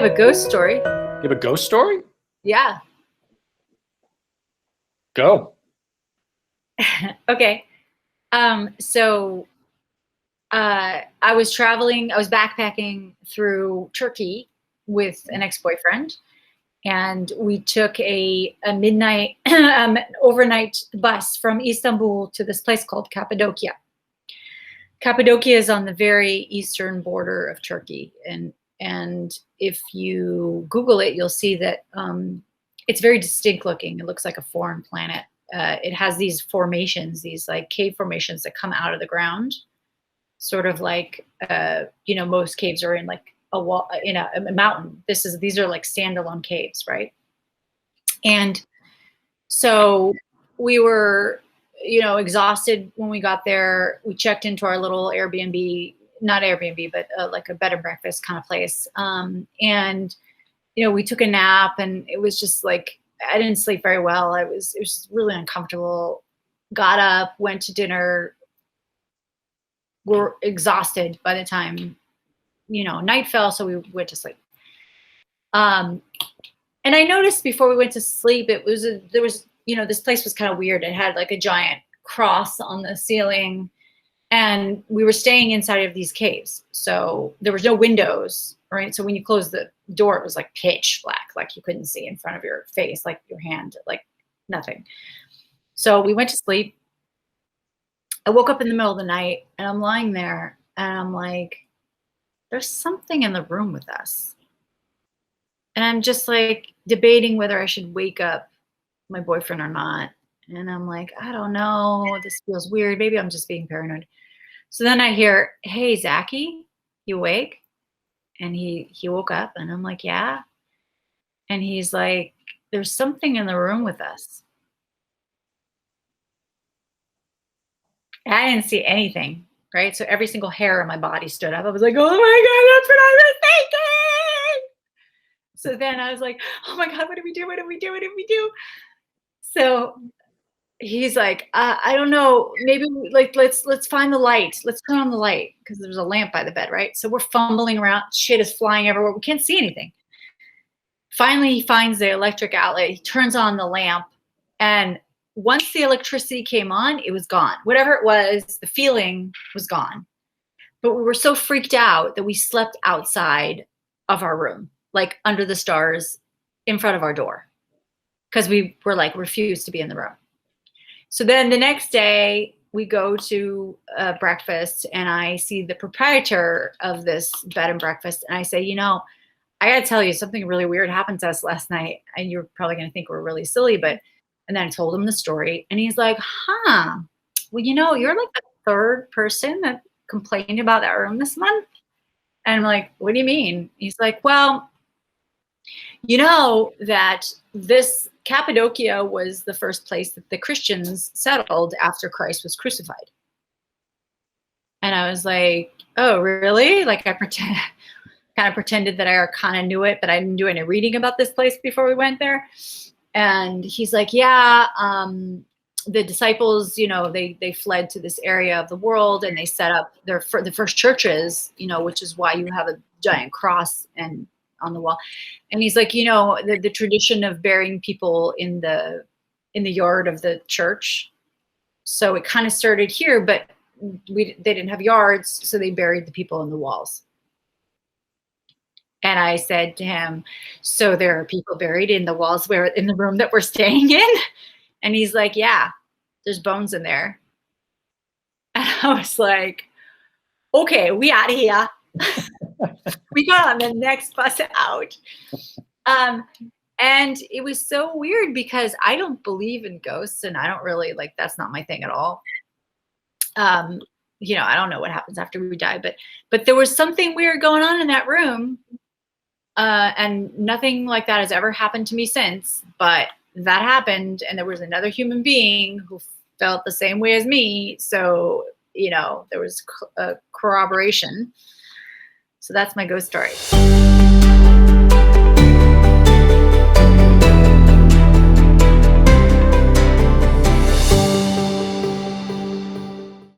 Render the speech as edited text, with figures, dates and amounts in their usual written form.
have a ghost story. You have a ghost story? Yeah. Go. Okay. So I was backpacking through Turkey with an ex-boyfriend, and we took a midnight overnight bus from Istanbul to this place called Cappadocia. Cappadocia is on the very eastern border of Turkey, and if you Google it, you'll see that it's very distinct looking. It looks like a foreign planet. It has these formations, these like cave formations that come out of the ground, sort of like most caves are in like a wall, a mountain. These are like standalone caves, right? And so we were exhausted when we got there. We checked into our little Airbnb, not Airbnb, but like a bed and breakfast kind of place. And we took a nap, and it was just like, I didn't sleep very well. It was really uncomfortable. Got up, went to dinner. We're exhausted by the time, night fell. So we went to sleep. And I noticed before we went to sleep, there was, this place was kind of weird. It had like a giant cross on the ceiling, and we were staying inside of these caves. So there was no windows, right? So when you closed the door, it was like pitch black, like you couldn't see in front of your face, like your hand, like nothing. So we went to sleep. I woke up in the middle of the night, and I'm lying there, and I'm like, there's something in the room with us. And I'm just like debating whether I should wake up my boyfriend or not. And I'm like, I don't know, this feels weird. Maybe I'm just being paranoid. So then I hear, hey, Zaki, you awake? And he woke up, and I'm like, yeah. And he's like, there's something in the room with us. And I didn't see anything, right? So every single hair on my body stood up. I was like, oh my God, that's what I was thinking. So then I was like, oh my God, what do we do? What do we do? What do we do? So he's like, I don't know, maybe let's find the light. Let's turn on the light, because there's a lamp by the bed, right? So we're fumbling around, shit is flying everywhere. We can't see anything. Finally, he finds the electric outlet. He turns on the lamp, and once the electricity came on, it was gone. Whatever it was, the feeling was gone. But we were so freaked out that we slept outside of our room, like under the stars in front of our door, because we were like refused to be in the room. So then the next day we go to breakfast, and I see the proprietor of this bed and breakfast, and I say, I gotta tell you, something really weird happened to us last night, and you're probably gonna think we're really silly, and then I told him the story, and he's like, well, you're like the third person that complained about that room this month. And I'm like, what do you mean? He's like, well, you know that this Cappadocia was the first place that the Christians settled after Christ was crucified. And I was like, oh, really? Like I kind of pretended that I kind of knew it, but I didn't do any reading about this place before we went there. And he's like, yeah, the disciples, they fled to this area of the world, and they set up the first churches, which is why you have a giant cross and on the wall. And he's like, the tradition of burying people in the yard of the church. So it kind of started here, but they didn't have yards, so they buried the people in the walls. And I said to him, so there are people buried in the walls in the room that we're staying in? And he's like, yeah, there's bones in there. And I was like, okay, we out of here. We got on the next bus out. And it was so weird, because I don't believe in ghosts, and I don't really that's not my thing at all. I don't know what happens after we die, but there was something weird going on in that room. And nothing like that has ever happened to me since, but that happened, and there was another human being who felt the same way as me. So, there was a corroboration. So that's my ghost story.